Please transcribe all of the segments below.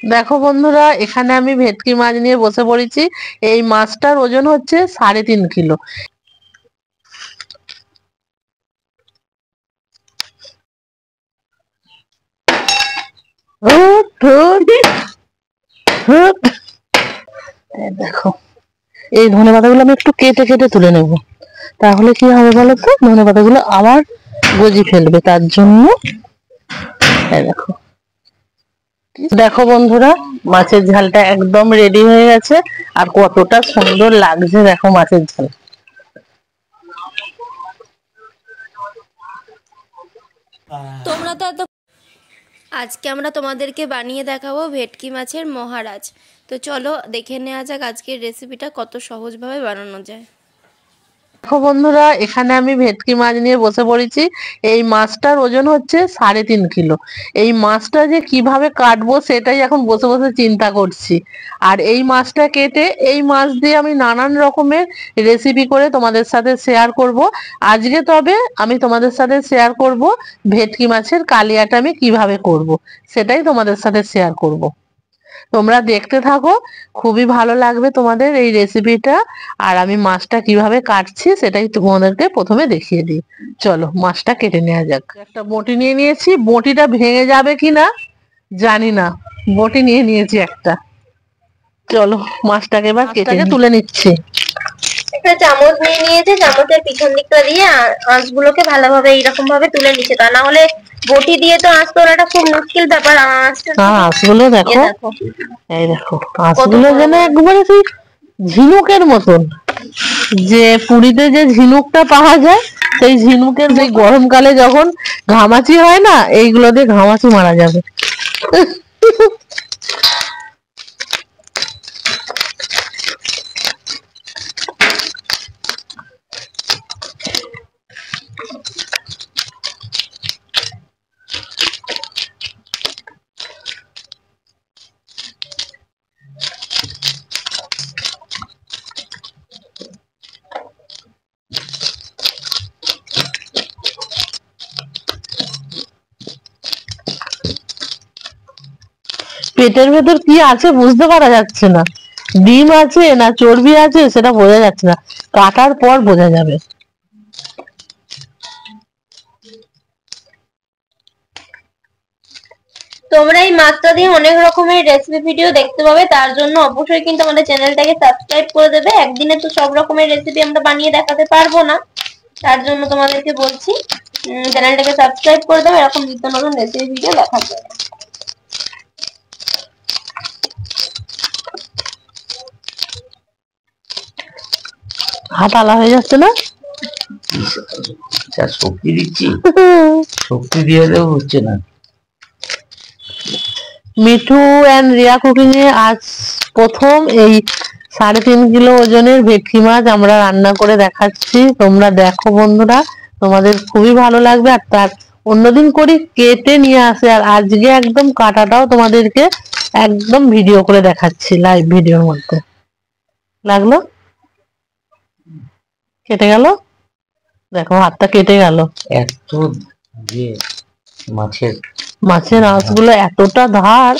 দেখো বন্ধুরা, এখানে আমি ভেটকি মাছ নিয়ে বসে পড়েছি। এই মাছটার ওজন হচ্ছে 3.5 কিলো। দেখো, এই ধনে পাতাগুলো আমি একটু কেটে কেটে তুলে নেব, তাহলে কি হবে বলতো, ধনে পাতাগুলো আবার গজি ফেলবে, তার জন্য। দেখো দেখো বন্ধুরা, মাছের ঝালটা একদম রেডি হয়ে গেছে। আর কতটা সুন্দর লাগছে দেখো মাছের ঝাল। তোমরা তো এত আজকে আমরা তোমাদেরকে বানিয়ে দেখাবো ভেটকি মাছের মহারাজ। তো চলো দেখে নেওয়া যাক আজকের রেসিপিটা কত সহজভাবে বানানো যায়। দেখো বন্ধুরা, এখানে আমি ভেটকি মাছ নিয়ে বসে পড়েছি। এই মাছটার ওজন হচ্ছে 3.5 কিলো। এই মাছটা যে কিভাবে কাটবো সেটাই এখন বসে বসে চিন্তা করছি। আর এই মাছটা কেটে এই মাছ দিয়ে আমি নানান রকমের রেসিপি করে তোমাদের সাথে শেয়ার করব। আজকে তবে আমি তোমাদের সাথে শেয়ার করব ভেটকি মাছের কালিয়াটা আমি কিভাবে করব, সেটাই তোমাদের সাথে শেয়ার করব। তোমরা দেখতে থাকো, খুবই ভালো লাগবে তোমাদের এই রেসিপিটা। আর আমি মাছটা কিভাবে কাটছি সেটাই তোমাদেরকে প্রথমে দেখিয়ে দিই। চলো মাছটা কেটে নেওয়া যাক। একটা বটি নিয়ে নিয়েছি, বটিটা ভেঙে যাবে কিনা জানি না, বটি নিয়ে নিয়েছি একটা। চলো মাছটাকে এবার কেটে তুলে নিচ্ছি। একটা চামচ নিয়ে নিয়েছে, চামচের পিছন দিকটা দিয়ে আঁশগুলোকে ভালোভাবে এইরকম ভাবে তুলে নিচ্ছে, তা না হলে বটি দিয়ে তো আঁশ তোলাটা খুব মুশকিল ব্যাপার। আঁশগুলো দেখো, এই দেখো আঁশগুলো যেন একবারে সেই ঝিনুকের মতন। যে পুরীতে যে ঝিনুকটা পাওয়া যায়, সেই ঝিনুকের, সেই গরমকালে যখন ঘামাচি হয় না, এইগুলো দিয়ে ঘামাচি মারা যাবে। পেটের ভেতর কি আছে বুঝতে পারা যাচ্ছে না, ডিম আছে না চর্বি আছে সেটা বোঝা যাচ্ছে না, কাটার পর বোঝা যাবে। তোমরা এই মাছটা দিয়ে অনেক রকমের রেসিপি ভিডিও দেখতে পাবে, তার জন্য অবশ্যই কিন্তু আমাদের চ্যানেলটাকে সাবস্ক্রাইব করে দেবে। একদিনে তো সব রকমের রেসিপি আমরা বানিয়ে দেখাতে পারবো না, তার জন্য তোমাদেরকে বলছি চ্যানেলটাকে সাবস্ক্রাইব করে দেবে এরকম নিত্য নতুন রেসিপি ভিডিও দেখার জন্য। হাত আলা হয়ে যাচ্ছে না, শক্তি দিচ্ছি, শক্তি দিয়ে দেবো হচ্ছে না। মিঠু অ্যান্ড রিয়া কুকিং এ আজ প্রথম এই 3.5 কিলো ওজনের ভেটকি মাছ আমরা রান্না করে দেখাচ্ছি। তোমরা দেখো বন্ধুরা, তোমাদের খুবই ভালো লাগবে। আর তার অন্যদিন করি কেটে নিয়ে আসে, আর আজকে একদম কাটাটাও তোমাদেরকে একদম ভিডিও করে দেখাচ্ছি, লাইভ ভিডিওর মধ্যে। লাগলো, কেটে গেল, দেখো হাতটা কেটে গেল। এত যে মাছের মাছের আঁশগুলো এতটা ধার,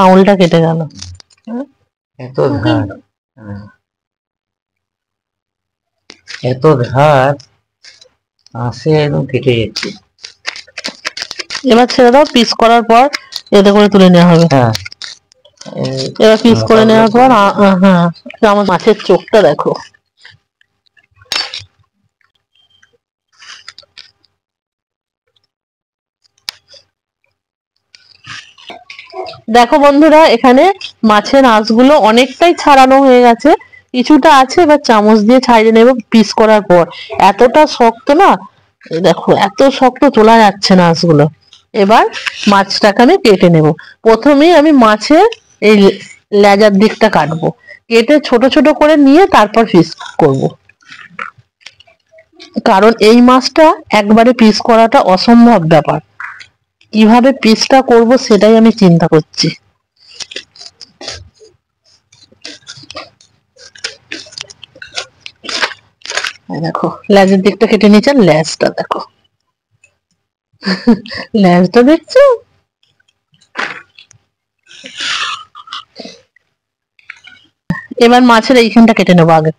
আঙুলটা কেটে গেল। এত ধার, এত ধার আঁশে একদম কেটে যাচ্ছে। এবার ছেড়ে দাও, পিস করার পর এতে করে তুলে নেওয়া হবে। হ্যাঁ, এবার পিস করে নেওয়ার পর হ্যাঁ, আমার মাছের চোখটা দেখো। দেখো বন্ধুরা, এখানে মাছের আঁশগুলো অনেকটাই ছাড়ানো হয়ে গেছে, কিছুটা আছে, এবার চামচ দিয়ে ছাড়িয়ে নেব পিস করার পর। এতটা শক্ত না, দেখো এত শক্ত তোলা যাচ্ছে না আঁশগুলো। এবার মাছটাকে আমি কেটে নেব। প্রথমেই আমি মাছের এই লেজার দিকটা কাটবো, কেটে ছোট ছোট করে নিয়ে তারপর পিস করব। কারণ এই মাছটা একবারে পিস করাটা অসম্ভব ব্যাপার, কিভাবে পিসটা করব সেটাই আমি চিন্তা করছি। দেখো লেজের দিকটা কেটে নিয়েছেন, লেজটা দেখো, লেজটা দেখছো। এবার মাছের এইখানটা কেটে নেবো আগে।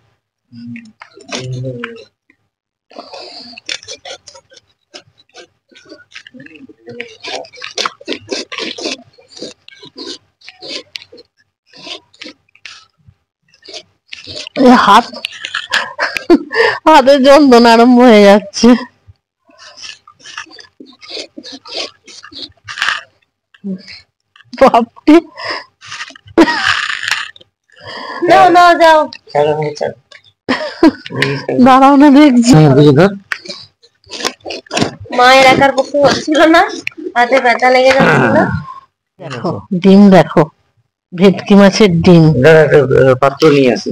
হাতের যন্ত্রণা আরম্ভ হয়ে যাচ্ছে। বাপরে, নাও যাও, দাঁড়াও না দেখছি। মায়ের একার পক্ষে হচ্ছিল না, হাতে ব্যথা লেগে যাচ্ছিল। দেখো ডিম, দেখো ভেটকি মাছের ডিম। পাত্র নিয়ে আসি।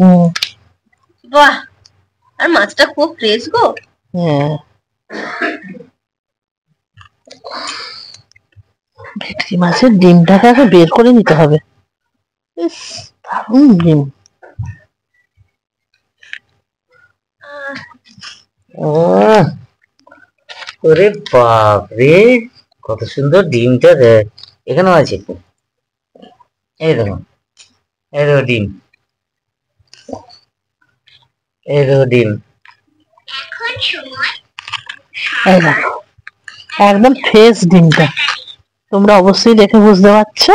বাহ, আর মাছটা খুব ফ্রেশ গো। হ্যাঁ, ভেটকি মাছের ডিমটাকে আগে বের করে নিতে হবে। ইস, দারুণ ডিম। ওরে বাপ রে, কত সুন্দর ডিমটা দেখ। এখানেও আছে, এই দেখো, এই দেখো ডিম, এই দেখো ডিম। এই দেখো একদম ফ্রেশ ডিমটা, তোমরা অবশ্যই দেখে বুঝতে পারছো।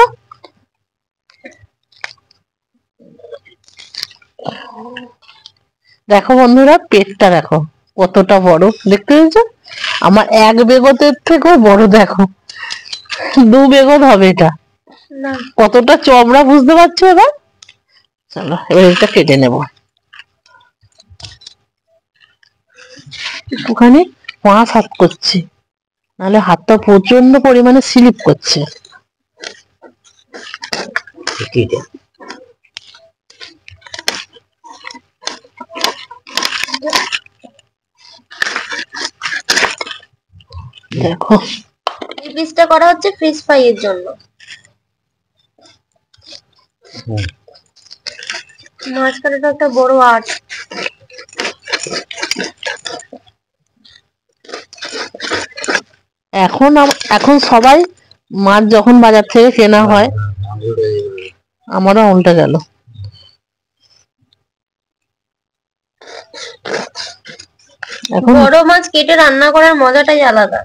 দেখো বন্ধুরা, পেটটা দেখো কতটা বড়, দেখতে পেয়েছো? আমার এক বেগতের থেকেও বড়, দেখো 2 বেগত হবে এটা। না, কতটা চওড়া বুঝতে পারছো এবার? চলো এবার এটা কেটে নেব। একটুখানি পাঁচ হাত করছি, নাহলে হাতটা প্রচন্ড পরিমাণে স্লিপ করছে। দেখো এই পিসটা করা হচ্ছে ফিশ ফ্রাই এর জন্য। মাছ কাটাটা একটা বড় আর্ট। এখন সবাই মাছ যখন বাজার থেকে কেনা হয়, আমারও উল্টে গেল। এখন বড় মাছ কেটে রান্না করার মজাটাই আলাদা।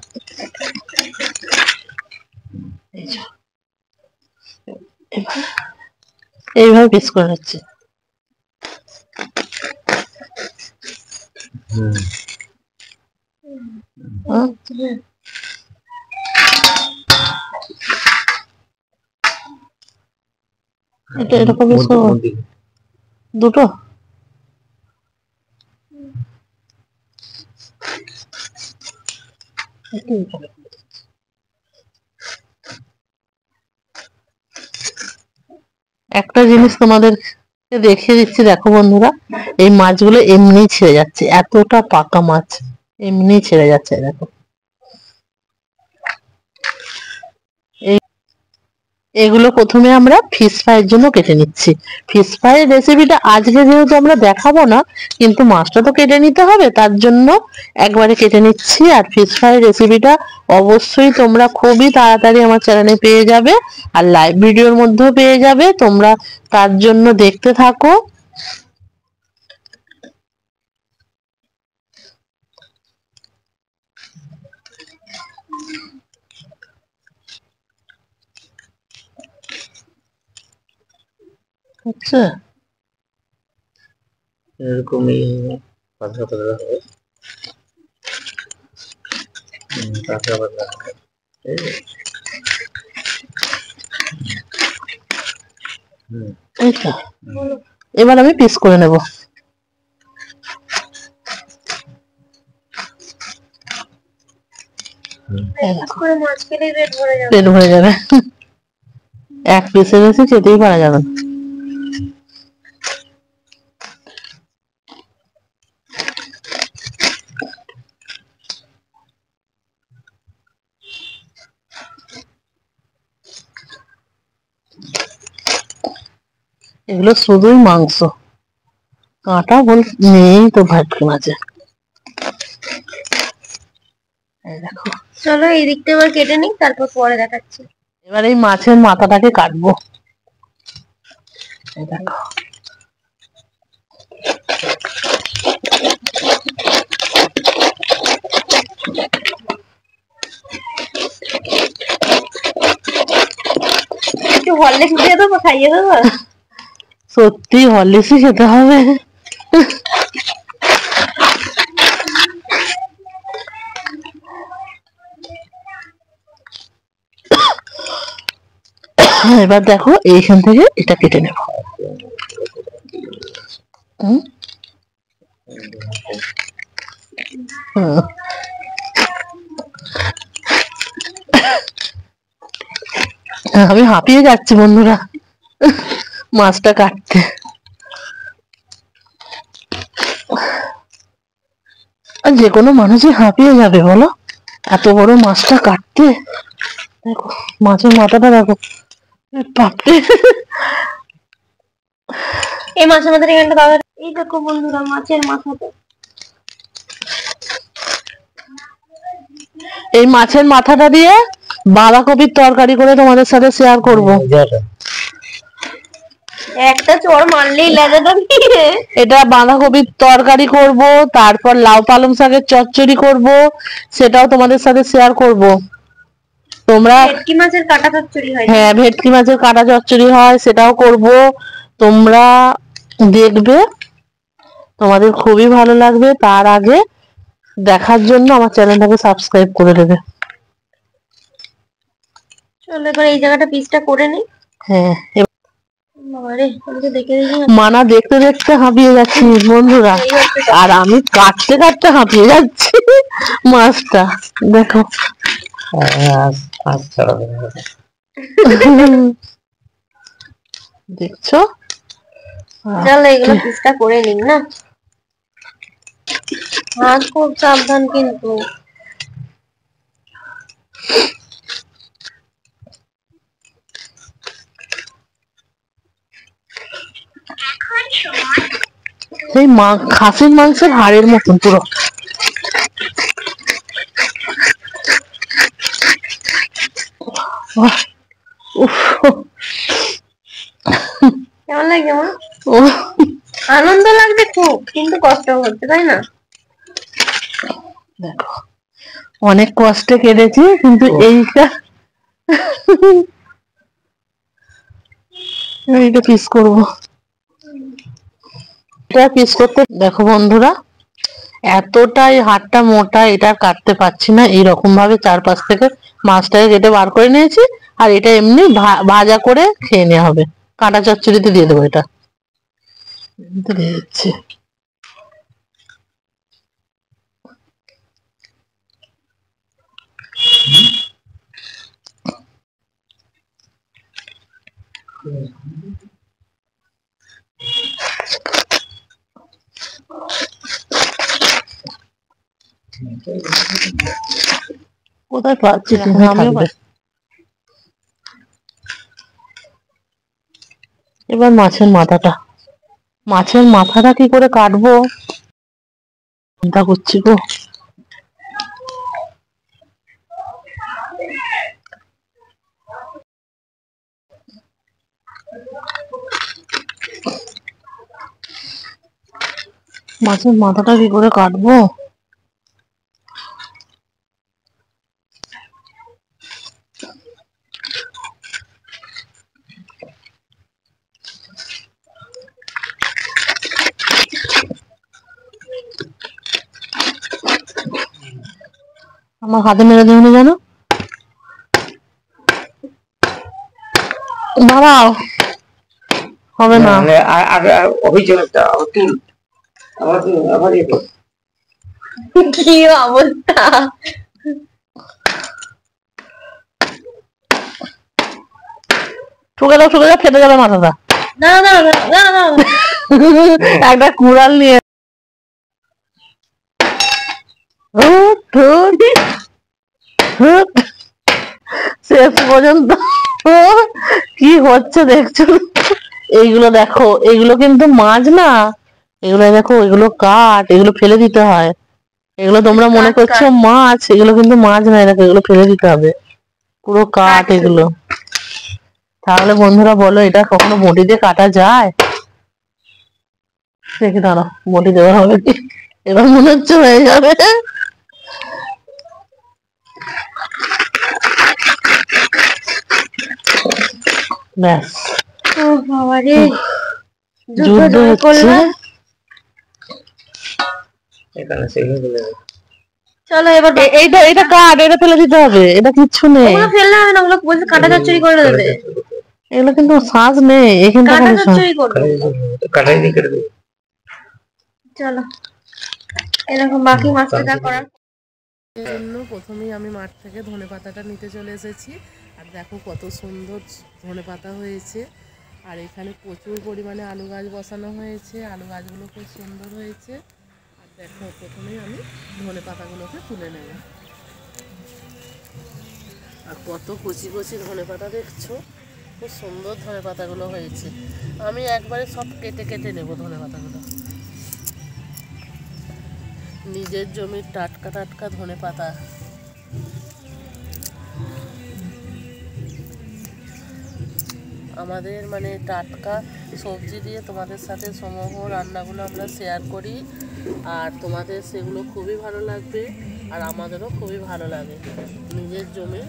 এইভাবে পিস করে নিচ্ছি। এটা এরকম পিস করবো দুটো। একটা জিনিস তোমাদের দেখিয়ে দিচ্ছি, দেখো বন্ধুরা, এই মাছগুলো এমনি ছেড়ে যাচ্ছে, এতটা পাকা মাছ এমনি ছেড়ে যাচ্ছে। দেখো এগুলো প্রথমে আমরা ফিশ ফ্রাইয়ের জন্য কেটে নিচ্ছি। ফিশ ফ্রাইয়ের রেসিপিটা আজকে যেহেতু আমরা দেখাবো না, কিন্তু মাছটা তো কেটে নিতে হবে, তার জন্য একবারে কেটে নিচ্ছি। আর ফিশ ফ্রাইয়ের রেসিপিটা অবশ্যই তোমরা খুবই তাড়াতাড়ি আমার চ্যানেলে পেয়ে যাবে, আর লাইভ ভিডিওর মধ্যেও পেয়ে যাবে। তোমরা তার জন্য দেখতে থাকো। আচ্ছা, এরকমই পাতলা পাতলা হবে, পাতলা পাতলা হবে। এই তো, এবার আমি পিস করে নেব। মাছ খেলেই পেট ভরে যাবে। পেট ভরে যাবে, এক পিসের বেশি খেতেই পারা যাবে না। এগুলো শুধুই মাংস, কাঁটা বল নেই তো ভেটকি মাছে। দেখো, চলো এই দিকটা এবার কেটে নিই, তারপর পরে দেখাচ্ছি। এবার এই মাছের মাথাটাকে কাটবো। এই দেখো একটু হরলিক্স দিয়ে দেবো, খাইয়ে দেবো। সত্যি হরলিক্সই খেতে হবে। এবার দেখো এইখান থেকে এটা কেটে নেব। আমি হাঁপিয়ে যাচ্ছি বন্ধুরা মাছটা কাটতে। যে কোনো মানুষই হাঁপিয়ে যাবে বলো, এত বড় মাছটা কাটতে। দেখো মাছের মাথাটা দেখো, বাপরে। এই মাছের মাথাটা এখানটা দাও। এই দেখো বন্ধুরা মাছের মাথাটা। এই মাছের মাথাটা দিয়ে বাঁধাকপির তরকারি করে তোমাদের সাথে শেয়ার করব। একটা চোর মারলেই লেজাটা দিয়ে। এটা বাঁধাকপির তরকারি করব, তারপর লাউ পালং শাকের চচ্চড়ি করব, সেটাও তোমাদের সাথে শেয়ার করব। তোমরা ভেটকি মাছের কাটা চচ্চড়ি হয়। হ্যাঁ, ভেটকি মাছের কাটা চচ্চড়ি হয়, সেটাও করব। তোমরা দেখবে, তোমাদের খুবই ভালো লাগবে। তার আগে দেখার জন্য আমার চ্যানেলটাকে সাবস্ক্রাইব করে দেবে। চলো এবার এই জায়গাটা পিসটা করে নি। হ্যাঁ, বাবারে আমি তো দেখে দেখি মানা দেখতে দেখতে হাঁপিয়ে যাচ্ছি বন্ধুরা, আর আমি কাটতে কাটতে হাঁপিয়ে যাচ্ছি মাছটা। দেখো দেখছো, চলো এগুলো পিসটা করে নিন না। হাত খুব সাবধান কিন্তু। সেই খাসির মাংসের হাড়ের মতন পুরো। কেমন লাগে মা? আনন্দ লাগবে খুব, কিন্তু কষ্ট হচ্ছে তাই না? দেখো অনেক কষ্টে কেটেছি, কিন্তু এইটা পিস করবো। এটা পিস করতে দেখো বন্ধুরা, এতটাই হাড়টা মোটা, এটা কাটতে পারছি না। এইরকম ভাবে চারপাশ থেকে মাছটাকে কেটে বার করে নিয়েছি, আর এটা এমনি ভাজা করে খেয়ে নেওয়া হবে। কাঁটা চচ্চড়িতে দিয়ে দেবো, এটা দিয়ে দিচ্ছি। কোথায় পাচ্ছি, এবার মাছের মাথাটা কি করে কাটবো চিন্তা করছি গো। মাছের মাথাটা কি করে কাটবো? আমার হাতে মেরে দেবে জানো, দাঁড়াও, হবে না। কি অবস্থা! ঠুকে দাও, ফেটে যাবে মাথাটা। না না না না না, একটা কুড়াল নিয়ে শেষ পর্যন্ত কি হচ্ছে দেখছো? এইগুলো দেখো, এগুলো কিন্তু মাছ না, এগুলো দেখো, এগুলো কাঠ, এগুলো ফেলে দিতে হয়। এগুলো তোমরা মনে করছো মাছ, এগুলো কিন্তু মাছ নয়। দেখো এগুলো ফেলে দিতে হবে, পুরো কাঠ এগুলো। তাহলে বন্ধুরা বলো, এটা কখনো বটি দিয়ে কাটা যায়? দেখে দাঁড়াও, বটি দেওয়া হবে কি? এবার মনে হচ্ছে হয়ে যাবে। ব্যাস, ও বাবা রে, যুদ্ধ যুদ্ধ জয় হচ্ছে। করলাম। চলো এবার এইটা কাট, এটা ফেলে দিতে হবে, এটা কিচ্ছু নেই। ওগুলো ফেললে হবে না, ওগুলো বলছে কাটা চচ্চড়ি করে দেবে। এগুলো কিন্তু শ্বাস নেই, এখানটা কাটা খালি শ্বাস। চচ্চড়ি করবে। চলো এরকম বাকি মাছ কাটা করার জন্য প্রথমেই আমি মাঠ থেকে ধনেপাতাটা নিতে চলে এসেছি। আর দেখো কত সুন্দর ধনেপাতা হয়েছে। আর এখানে প্রচুর পরিমাণে আলু গাছ বসানো হয়েছে, আলু গাছগুলো খুব সুন্দর হয়েছে। আর দেখো প্রথমেই আমি ধনেপাতাগুলোকে তুলে নেব। আর কত কচি কচি ধনেপাতা দেখছো, খুব সুন্দর ধনেপাতাগুলো হয়েছে। আমি একবারে সব কেটে কেটে নেব ধনেপাতাগুলো। নিজের জমির টাটকা টাটকা ধনেপাতা। আমাদের মানে টাটকা সবজি দিয়ে তোমাদের সাথে সমূহ রান্নাগুলো আমরা শেয়ার করি, আর তোমাদের সেগুলো খুবই ভালো লাগবে, আর আমাদেরও খুবই ভালো লাগে। নিজের জমি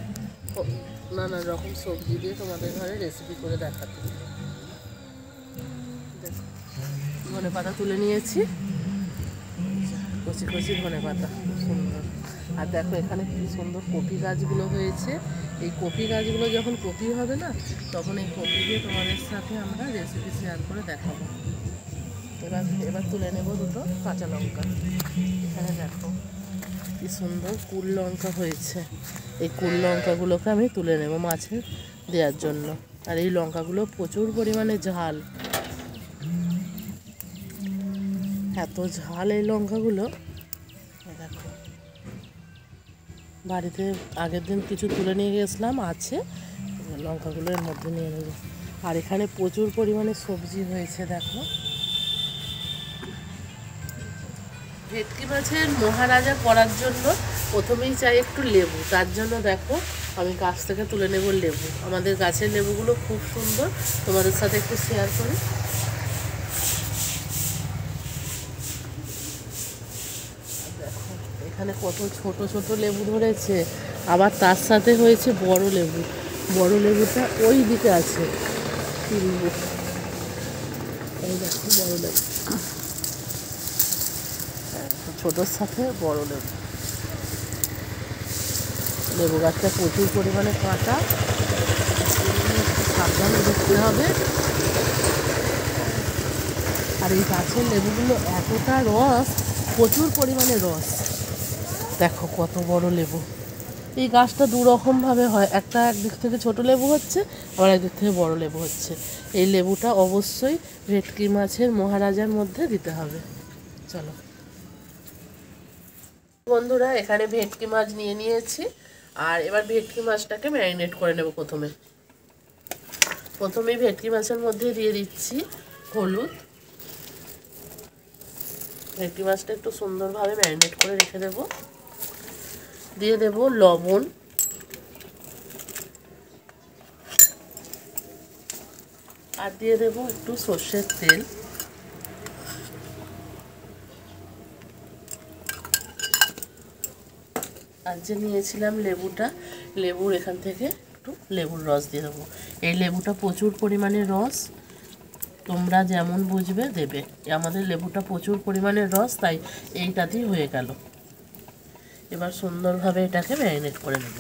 নানা রকম সবজি দিয়ে তোমাদের ঘরে রেসিপি করে দেখাতে। দেখো ধনেপাতা তুলে নিয়েছি, কচি কচি ধনেপাতা, খুব সুন্দর। আর দেখো এখানে কি সুন্দর কপি গাছগুলো হয়েছে। এই কপি গাছগুলো যখন কপি হবে না, তখন এই কপি দিয়ে তোমাদের সাথে আমরা রেসিপি শেয়ার করে দেখাবো। এবার তুলে নেব দুটো কাঁচা লঙ্কা। এখানে দেখো কি সুন্দর কুল লঙ্কা হয়েছে। এই কুল লঙ্কাগুলোকে আমি তুলে নেব মাছে দেওয়ার জন্য। আর এই লঙ্কাগুলো প্রচুর পরিমাণে ঝাল, এত ঝাল এই লঙ্কাগুলো। দেখো বাড়িতে আগের দিন কিছু তুলে নিয়ে গেছিলাম, আছে, লঙ্কাগুলো এর মধ্যে নিয়ে নেব। আর এখানে প্রচুর পরিমাণে সবজি হয়েছে। দেখো ভেটকি মাছের মহারাজা করার জন্য প্রথমেই চাই একটু লেবু। তার জন্য দেখো আমি গাছ থেকে তুলে নেব লেবু। আমাদের গাছের লেবুগুলো খুব সুন্দর, তোমাদের সাথে একটু শেয়ার করি। দেখো এখানে কত ছোট ছোট লেবু ধরেছে, আবার তার সাথে হয়েছে বড় লেবু। বড় লেবুটা ওই দিকে আছে, এই দেখো বড় লেবু, ছোটোর সাথে বড় লেবু। লেবু গাছটা প্রচুর পরিমাণে কাঁটা, সাবধানে দেখতে হবে। আর এই গাছের লেবুগুলো এতটা রস, প্রচুর পরিমাণে রস। দেখো কত বড় লেবু। এই গাছটা দুরকমভাবে হয়, একটা একদিক থেকে ছোট লেবু হচ্ছে, আবার একদিক থেকে বড় লেবু হচ্ছে। এই লেবুটা অবশ্যই ভেটকি মাছের মহারাজার মধ্যে দিতে হবে। চলো বন্ধুরা, এখানে ভেটকি মাছ নিয়ে নিয়েছি। আর এবার ভেটকি মাছটাকে ম্যারিনেট করে নেব। প্রথমেই ভেটকি মাছের মধ্যে দিয়ে দিচ্ছি হলুদ। ভেটকি মাছটা একটু সুন্দরভাবে ম্যারিনেট করে রেখে দেব। দিয়ে দেব লবণ, আর দিয়ে দেব একটু সর্ষের তেল। আর যে নিয়েছিলাম লেবুটা, লেবুর এখান থেকে একটু লেবুর রস দিয়ে দেবো। এই লেবুটা প্রচুর পরিমাণে রস, তোমরা যেমন বুঝবে দেবে। আমাদের লেবুটা প্রচুর পরিমাণে রস, তাই এইটাতেই হয়ে গেল। এবার সুন্দরভাবে এটাকে ম্যারিনেট করে নেব।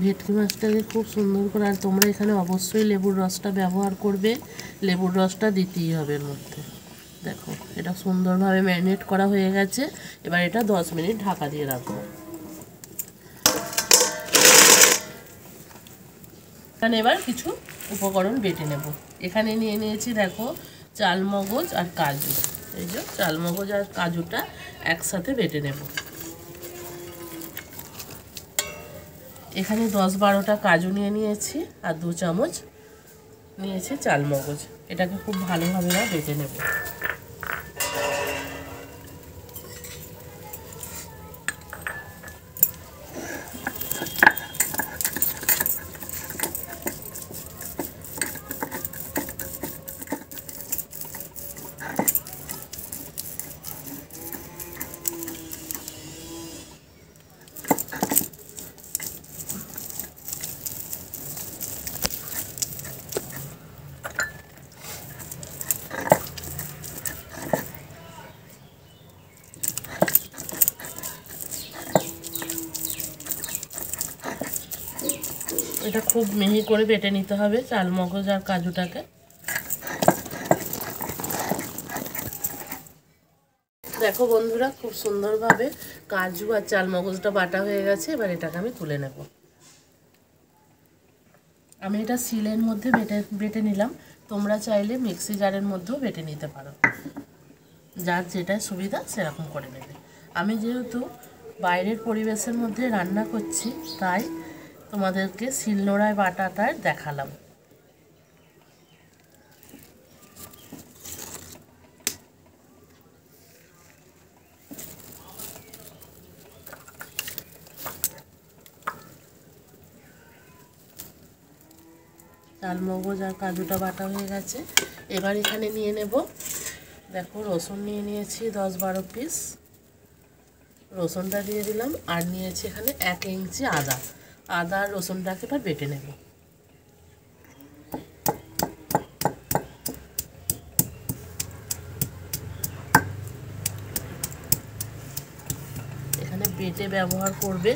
ভেটকি মাছটাকে খুব সুন্দর করে, আর তোমরা এখানে অবশ্যই লেবুর রসটা ব্যবহার করবে, লেবুর রসটা দিতেই হবে এর মধ্যে। দেখো এটা সুন্দরভাবে ম্যারিনেট করা হয়ে গেছে। এবার এটা 10 মিনিট ঢাকা দিয়ে রাখবো। এখানে এবার কিছু উপকরণ বেটে নেব। এখানে নিয়ে নিয়েছি দেখো চালমগজ আর কাজু। এই যে চালমগজ আর কাজুটা একসাথে বেটে নেব। এখানে 10-12টা কাজু নিয়ে নিয়েছি, আর 2 চামচ নিয়েছি চালমগজ। এটাকে খুব ভালোভাবে বেটে নেব। এটা খুব মিহি করে বেটে নিতে হবে চাল মগজ আর কাজুটাকে। দেখো বন্ধুরা, খুব সুন্দরভাবে কাজু আর চাল মগজটা বাটা হয়ে গেছে। এবার এটাকে আমি তুলে নেব। আমি এটা শিলের মধ্যে বেটে নিলাম। তোমরা চাইলে মিক্সি জারের মধ্যেও বেটে নিতে পারো, যার যেটা সুবিধা সেরকম করে নেবে। আমি যেহেতু বাইরের পরিবেশের মধ্যে রান্না করছি, তাই তোমাদেরকে শিলনোড়ায় বাটাটায় দেখালাম। চাল মগজ আর কাজুটা বাটা হয়ে গেছে। এবার এখানে নিয়ে নেব, দেখো রসুন নিয়ে নিয়েছি 10-12 পিস। রসুনটা দিয়ে দিলাম। আর নিয়েছি এখানে 1 ইঞ্চি আদা। আদা আর রসুনটাকে এবার বেটে নেব। এখানে বেটে ব্যবহার করবে,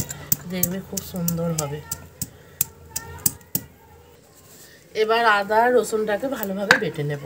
দেখবে খুব সুন্দর হবে। এবার আদা আর রসুনটাকে ভালোভাবে বেটে নেব।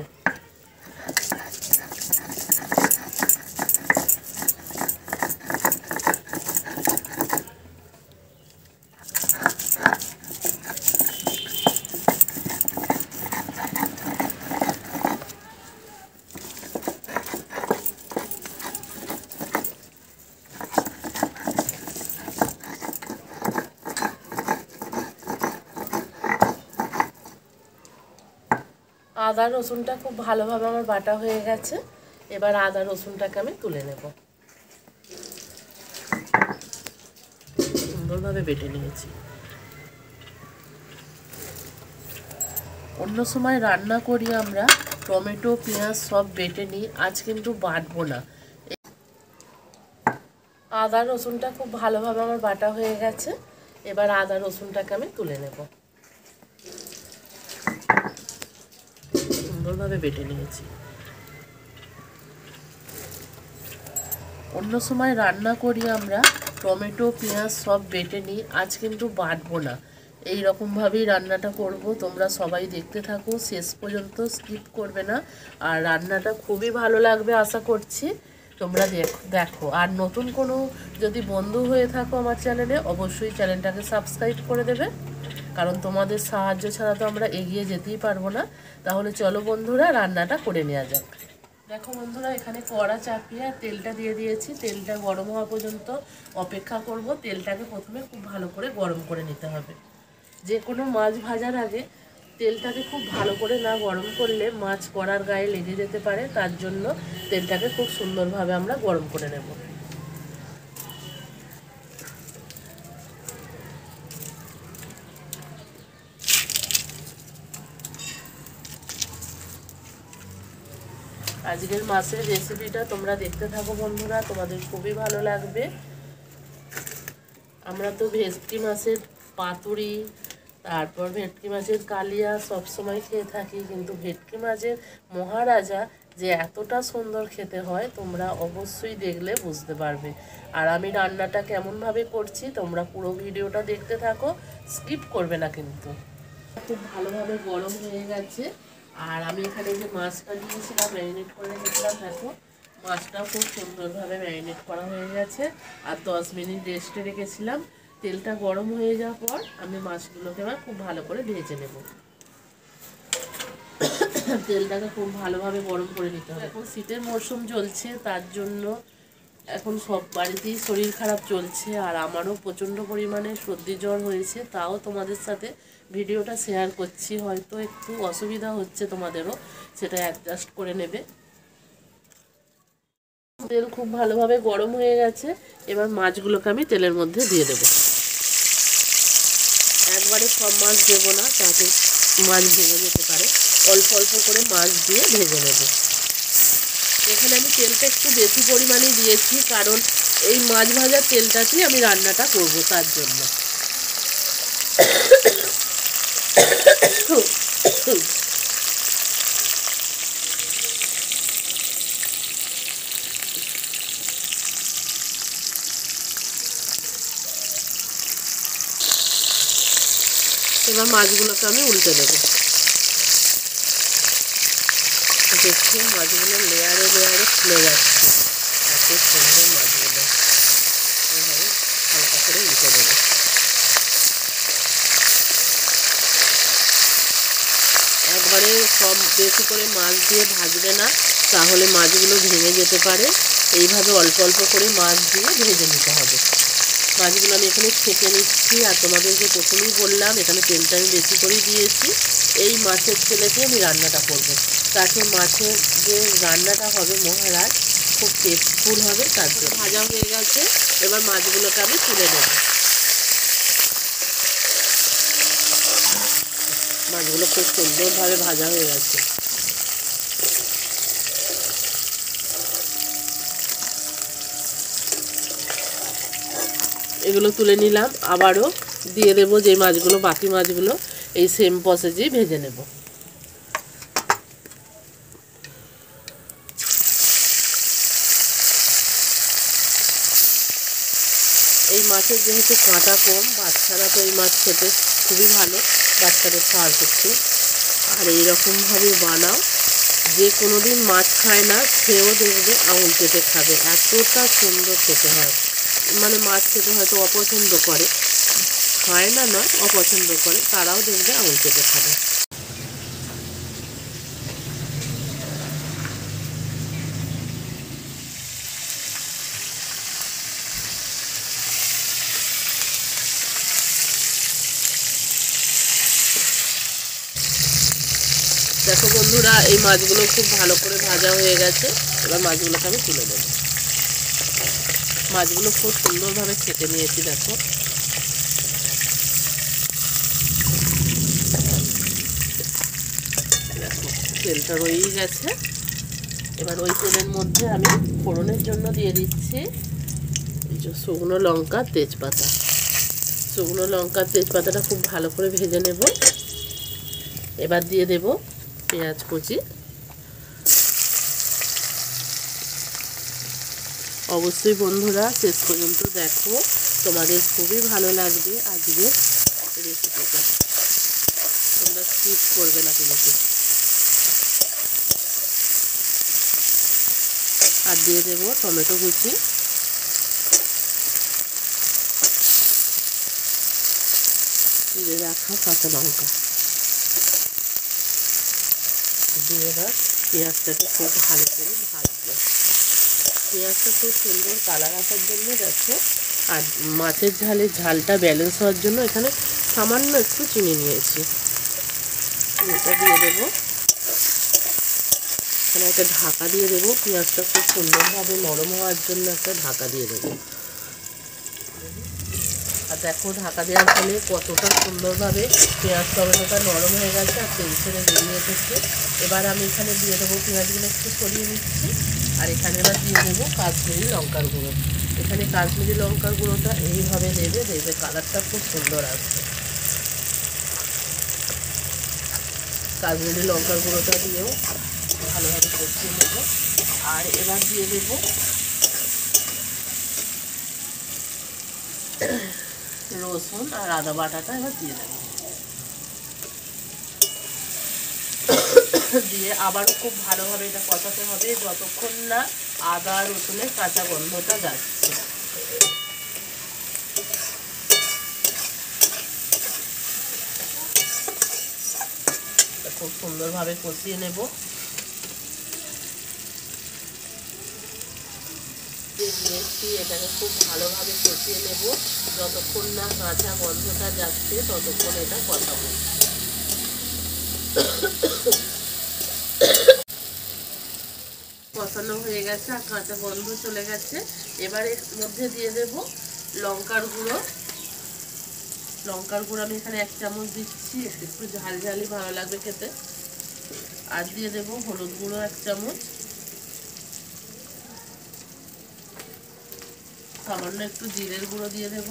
আদা রসুনটা খুব ভালোভাবে আমার বাটা হয়ে গেছে। এবার আদা রসুনটাকে আমি তুলে নেব। সুন্দরভাবে বেটে নিয়েছি। অন্য সময় রান্না করি আমরা টমেটো পেঁয়াজ সব বেটে নিই, আজ কিন্তু বাটবো না। আদা রসুনটা খুব ভালোভাবে আমার বাটা হয়ে গেছে। এবার আদা রসুনটাকে আমি তুলে নেব। সুন্দরভাবে বেটে নিয়েছি। অন্য সময় রান্না করি আমরা টমেটো পেঁয়াজ সব বেটে নিই, আজ কিন্তু বাটবো না। এই রকমভাবেই রান্নাটা করব। তোমরা সবাই দেখতে থাকো, শেষ পর্যন্ত স্কিপ করবে না। আর রান্নাটা খুবই ভালো লাগবে আশা করছি। তোমরা দেখো। আর নতুন কোনো যদি বন্ধু হয়ে থাকো আমার চ্যানেলে, অবশ্যই চ্যানেলটাকে সাবস্ক্রাইব করে দেবে, কারণ তোমাদের সাহায্য ছাড়া তো আমরা এগিয়ে যেতেই পারবো না। তাহলে চলো বন্ধুরা, রান্নাটা করে নেওয়া যাক। দেখো বন্ধুরা, এখানে কড়া চাপিয়ে তেলটা দিয়ে দিয়েছি। তেলটা গরম হওয়া পর্যন্ত অপেক্ষা করব। তেলটাকে প্রথমে খুব ভালো করে গরম করে নিতে হবে। যে কোনো মাছ ভাজার আগে তেলটাকে খুব ভালো করে না গরম করলে মাছ কড়ার গায়ে লেগে যেতে পারে। তার জন্য তেলটাকে খুব সুন্দরভাবে আমরা গরম করে নেব। আজকের মাছের রেসিপিটা তোমরা দেখতে থাকো বন্ধুরা, তোমাদের খুবই ভালো লাগবে। আমরা তো ভেটকি মাছের পাতুরি, তারপর ভেটকি মাছের কালিয়া সবসময় খেয়ে থাকি, কিন্তু ভেটকি মাছের মহারাজা যে এতটা সুন্দর খেতে হয় তোমরা অবশ্যই দেখলে বুঝতে পারবে। আর আমি রান্নাটা কেমনভাবে করছি তোমরা পুরো ভিডিওটা দেখতে থাকো, স্কিপ করবে না কিন্তু। খুব ভালোভাবে গরম হয়ে গেছে। আর আমি এখানে যে মাছটা নিয়েছিলাম ম্যারিনেট করে রেখেছিলাম, দেখো মাছটাও খুব সুন্দরভাবে ম্যারিনেট করা হয়ে গেছে। আর 10 মিনিট রেস্টে রেখেছিলাম। তেলটা গরম হয়ে যাওয়ার পর আমি মাছগুলোকে এবার খুব ভালো করে ভেজে নেব। তেলটাকে খুব ভালোভাবে গরম করে নিতে হবে। এখন শীতের মরশুম চলছে, তার জন্য এখন সব বাড়িতেই শরীর খারাপ চলছে। আর আমারও প্রচণ্ড পরিমাণে সর্দি জ্বর হয়েছে, তাও তোমাদের সাথে ভিডিওটা শেয়ার করছি। হয়তো একটু অসুবিধা হচ্ছে তোমাদেরও, সেটা অ্যাডজাস্ট করে নেবে। তেল খুব ভালোভাবে গরম হয়ে গেছে। এবার মাছগুলোকে আমি তেলের মধ্যে দিয়ে দেব। একবারে সব মাছ দেবো না, তাতে মাছ ভেঙে যেতে পারে। অল্প অল্প করে মাছ দিয়ে ভেজে নেব। এখানে আমি তেলটা একটু বেশি পরিমাণে দিয়েছি, কারণ এই মাছ ভাজার তেলটাতেই আমি রান্নাটা করব, তার জন্য। এবার মাছগুলোকে আমি উল্টে দেবো। দেখছি মাছগুলো লেয়ারে লেয়ারে খুলে যাচ্ছে, এত সুন্দর মাছগুলো। এইভাবে হালকা করে উল্টে দেবো। একবারে সব বেশি করে মাছ দিয়ে ভাজবে না, তাহলে মাছগুলো ভেঙে যেতে পারে। এইভাবে অল্প অল্প করে মাছ দিয়ে ভেজে নিতে হবে। মাছগুলো আমি এখানে ছেঁকে নিচ্ছি, আর তোমাদেরকে প্রথমেই বললাম এখানে তেলটা আমি বেশি করেই দিয়েছি। এই মাছের তেলেতে আমি রান্নাটা করব, তাতে মাছের যে রান্নাটা হবে মহারাজ খুব টেস্টফুল হবে। তারপরে ভাজা হয়ে গেছে, এবার মাছগুলোকে আমি তুলে নেব। মাছগুলো খুব সুন্দরভাবে ভাজা হয়ে গেছে। এগুলো তুলে নিলাম, আবারও দিয়ে দেবো যে মাছগুলো, বাকি মাছগুলো এই সেম প্রসেসেই ভেজে নেব। এই মাছের যেহেতু কাঁটা কম, বাচ্চারা তো এই মাছ খেতে খুবই ভালো, বাচ্চাদের খাওয়ার পক্ষে। আর এইরকমভাবে বানাও, যে কোনো দিন মাছ খায় না সেও দেখবে আঙুল চেটে খাবে, এতটা সুন্দর খেতে হয়। মানে মাছ খেতে হয়তো অপছন্দ করে, খায় না নয়, অপছন্দ করে, তারাও দেখবে আঙুল চেটে খাবে। দেখো বন্ধুরা, এই মাছগুলো খুব ভালো করে ভাজা হয়ে গেছে। এবার মাছগুলোকে আমি তুলে দেবো। মাছগুলো খুব সুন্দরভাবে ছেঁকে নিয়েছি। দেখো তেলটা রয়েই গেছে। এবার ওই তেলের মধ্যে আমি ফোড়নের জন্য দিয়ে দিচ্ছি এই যে শুকনো লঙ্কা, তেজপাতা। শুকনো লঙ্কা তেজপাতাটা খুব ভালো করে ভেজে নেব। এবার দিয়ে দেব পেঁয়াজ কুচি। অবশ্যই বন্ধুরা শেষ পর্যন্ত দেখো, তোমাদের খুবই ভালো লাগবে আজকের রেসিপিটা, তোমরা স্কিপ করবে না কিন্তু। আর দিয়ে দেবো টমেটো কুচি, দিয়ে রাখা কাঁচা লঙ্কা দিয়ে এবার পেঁয়াজটাকে খুব ভালো করে ভাজবো। পেঁয়াজটা খুব সুন্দর কালার আসার জন্য দেখো, আর মাছের ঝালটা ব্যালেন্স হওয়ার জন্য এখানে সামান্য একটু চিনি নিয়েছি। এটা দিয়ে দেবো, এখানে একটা ঢাকা দিয়ে দেবো। পেঁয়াজটা খুব সুন্দরভাবে নরম হওয়ার জন্য একটা ঢাকা দিয়ে দেবো। আর দেখো ঢাকা দেওয়ার ফলে কতটা সুন্দরভাবে পেঁয়াজ টমেটোটা নরম হয়ে গেছে আর তেল ছেড়ে বেরিয়ে এসেছে। এবার আমি এখানে দিয়ে দেবো, পেঁয়াজগুলো একটু সরিয়ে নিচ্ছি, আর এখানে এবার দিয়ে দেবো কাশ্মীরি লঙ্কার গুঁড়ো। এখানে কাশ্মীরি লঙ্কার গুঁড়োটা এইভাবে দেবে, দেখবে কালারটা খুব সুন্দর আসবে। কাশ্মীরি লঙ্কার গুঁড়োটা দিয়েও ভালোভাবে কষিয়ে নেব। আর এবার দিয়ে দেবো রসুন আর আদা বাটাটা, এবার দিয়ে দেবো। দিয়ে আবারও খুব ভালোভাবে এটা কষাতে হবে যতক্ষণ না আদা রসুনের কাঁচা গন্ধটা যাচ্ছে। খুব সুন্দরভাবে কষিয়ে নেব। দিয়েছি এটাকে খুব ভালোভাবে কষিয়ে নেব, যতক্ষণ না কাঁচা গন্ধটা যাচ্ছে ততক্ষণ এটা কষাবো। কষানো হয়ে গেছে আর কাঁচা গন্ধ চলে গেছে। এবার এর মধ্যে দিয়ে দেব লঙ্কার গুঁড়ো। লঙ্কার গুঁড়ো আমি এখানে 1 চামচ দিচ্ছি, একটু ঝাল ঝালই ভালো লাগবে খেতে। আর দিয়ে দেব হলুদ গুঁড়ো 1 চামচ, সামান্য একটু জিরের গুঁড়ো দিয়ে দেব,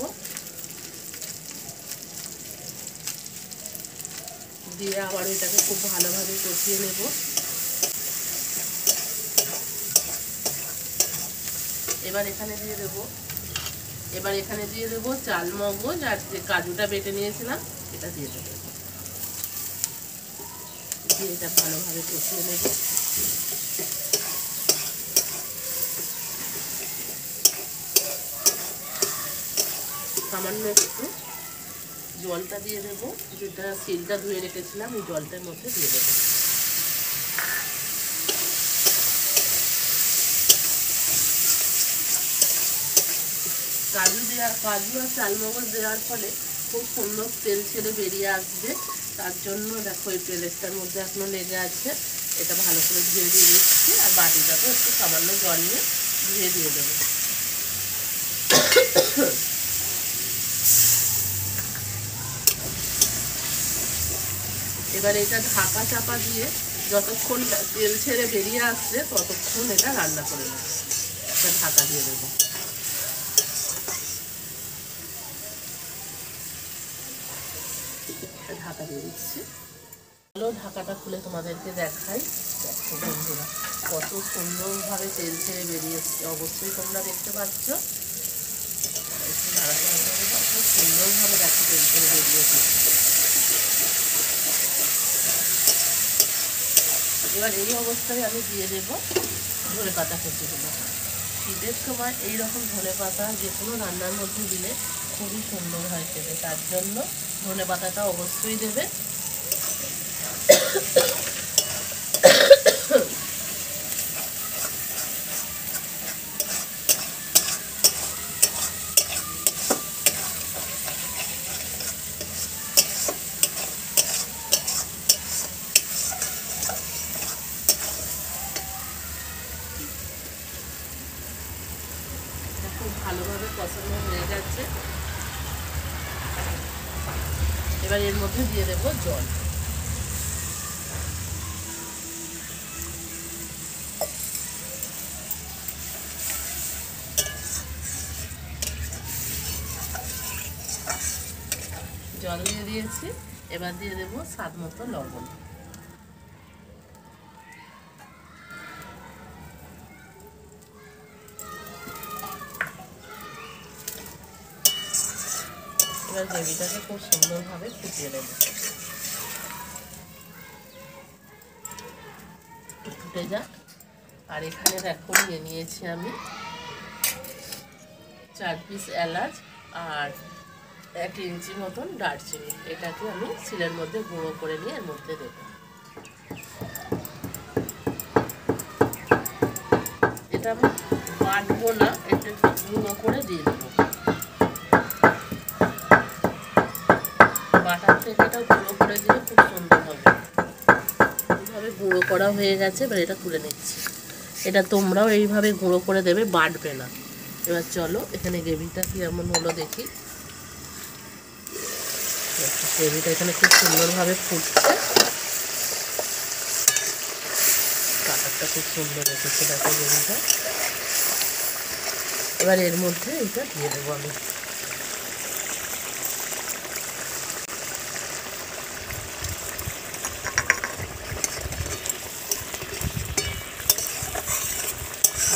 দিয়ে আবার এটাকে খুব ভালোভাবে কষিয়ে নেব। এবার এখানে দিয়ে দেব চাল মগজ আর যে কাজুটা বেটে নিয়েছিলাম এটা দিয়ে দেবো। দিয়ে এটা ভালোভাবে কষিয়ে নেব। সামান্য একটু জলটা দিয়ে দেবো, যেটা সিলটা ধুয়ে রেখেছিলাম এই জলটার মধ্যে দিয়ে দেবো। কাজু আর চালমগজ দেওয়ার ফলে খুব সুন্দর তেল ছেড়ে বেরিয়ে আসবে। তার জন্য দেখো এই প্লেটটার মধ্যে এখনো লেগে আছে, এটা ভালো করে ধুয়ে দিয়ে দিচ্ছি। আর বাটিটাতেও একটু সামান্য জল নিয়ে ধুয়ে দিয়ে দেবো। এবার এটা ঢাকা চাপা দিয়ে যতক্ষণ তেল ছেড়ে বেরিয়ে আসছে ততক্ষণ এটা রান্না করে নেব। এটা ঢাকা দিয়ে দেবো। ঢাকা দিয়ে দিচ্ছি। ভালো ঢাকাটা খুলে তোমাদেরকে দেখাই। দেখো বন্ধুরা কত সুন্দরভাবে তেল ছেড়ে বেরিয়ে এসছে, অবশ্যই তোমরা দেখতে পাচ্ছ। কত সুন্দরভাবে দেখো তেল ছেড়ে বেরিয়ে এসেছে। এবার এই অবস্থায় আমি দিয়ে দেবো ধনে পাতা কুচিগুলো। শীতের সময় এইরকম ধনে পাতা যে কোনো রান্নার মধ্যে দিলে খুবই সুন্দর হয় খেতে, তার জন্য ধনে পাতাটা অবশ্যই দেবে। খুব ভালোভাবে কষানো হয়ে গেছে। এবার এর মধ্যে দিয়ে দেবো জল। জল দিয়ে দিয়েছি, এবার দিয়ে দেবো স্বাদ মতো লবণ। এবার গ্রেভিটাকে খুব সুন্দরভাবে ফুটিয়ে নেব। ফুটে যাক। আর এখানে দেখো নিয়ে নিয়েছি আমি 4 পিস এলাচ আর 1 ইঞ্চি মতন দারচিনি। এটাকে আমি শিলের মধ্যে গুঁড়ো করে নিয়ে এর মধ্যে দেব। এটা আমি বাটবো না, এটা গুঁড়ো করে দিয়ে দেবো। বাটার থেকে এটা গুঁড়ো করে দিলে খুব সুন্দর হবে। এইভাবে গুঁড়ো করা হয়ে গেছে, এবার এটা তুলে নিচ্ছি। এটা তোমরাও এইভাবে গুঁড়ো করে দেবে, বাটবে না। এবার চলো এখানে গ্রেভিটা কেমন হলো দেখি। গ্রেভিটা এখানে খুব সুন্দরভাবে ফুটছে, কালারটা খুব সুন্দর এসেছে দেখো গ্রেভিটা। এবার এর মধ্যে এটা দিয়ে দেবো আমি।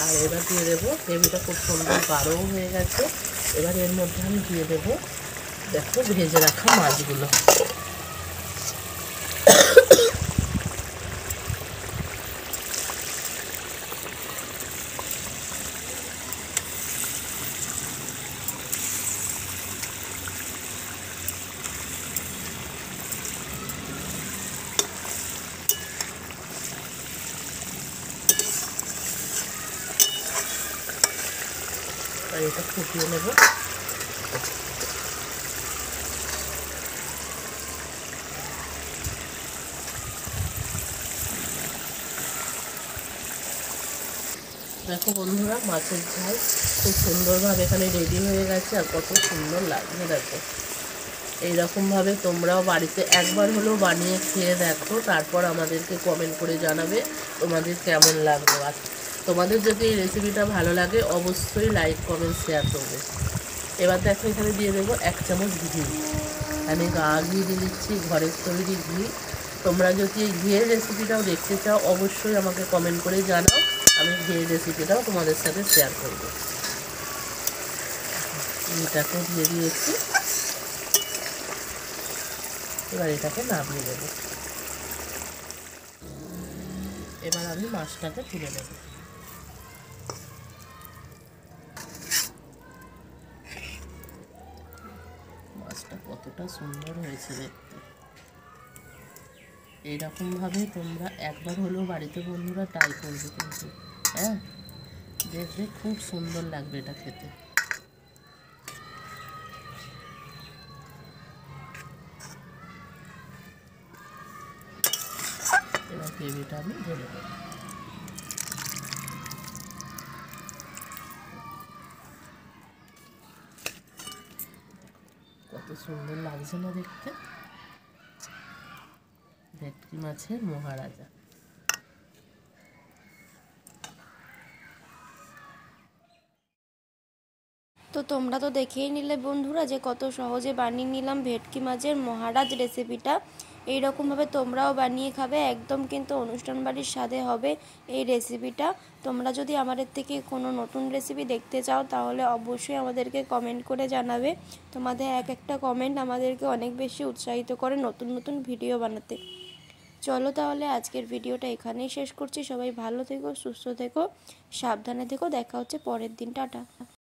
আর এবার দিয়ে দেবো, গ্রেভিটা খুব সুন্দর গাঢ়ও হয়ে গেছে। এবার এর মধ্যে আমি দিয়ে দেবো দেখো ভেজে রাখা মাছগুলো। আর এটা ফুটিয়ে নেব। দেখো বন্ধুরা মাছের ঝাল খুব সুন্দরভাবে এখানে রেডি হয়ে গেছে, আর কত সুন্দর লাগছে দেখো। এইরকমভাবে তোমরাও বাড়িতে একবার হলেও বানিয়ে খেয়ে দেখো, তারপর আমাদেরকে কমেন্ট করে জানাবে তোমাদের কেমন লাগলো। আর তোমাদের যদি এই রেসিপিটা ভালো লাগে অবশ্যই লাইক কমেন্ট শেয়ার করবে। এবার দেখো এখানে দিয়ে দেবো 1 চামচ ঘি। আমি ঘি দিয়ে দিচ্ছি, ঘরের তৈরি ঘি। তোমরা যদি এই ঘিয়ের রেসিপিটাও দেখতে চাও অবশ্যই আমাকে কমেন্ট করে জানাও, আমি ঘিয়ের রেসিপিটাও তোমাদের সাথে শেয়ার করব। ঘিটাকে দিয়ে দিয়েছি, এবার এটাকে নামিয়ে দেবো। এবার আমি মাছটাকে তুলে নেব। মাছটা কতটা সুন্দর হয়েছে দেখতে। এইরকমভাবে তোমরা একবার হলেও বাড়িতে বন্ধুরা ট্রাই করবে কিন্তু, হ্যাঁ, দেখবে খুব সুন্দর লাগবে এটা খেতে। এবার গ্রেভিটা আমি ঢেলে দেবো। কত সুন্দর লাগছে না দেখতে, ভেটকি মাছের মহারাজা। তো তোমরা তো দেখেই নিলে বন্ধুরা যে কত সহজে বানিয়ে নিলাম ভেটকি মাছের মহারাজ রেসিপিটা। এইরকমভাবে তোমরাও বানিয়ে খাবে, একদম কিন্তু অনুষ্ঠান বাড়ির স্বাদে হবে এই রেসিপিটা। তোমরা যদি আমাদের থেকে কোনো নতুন রেসিপি দেখতে চাও তাহলে অবশ্যই আমাদেরকে কমেন্ট করে জানাবে। তোমাদের এক একটা কমেন্ট আমাদেরকে অনেক বেশি উৎসাহিত করে নতুন নতুন ভিডিও বানাতে। চলো তাহলে আজকের ভিডিওটা এখানেই শেষ করছি। সবাই ভালো থেকো, সুস্থ থেকো, সাবধানে থেকো। দেখা হচ্ছে পরের দিন। টাটা।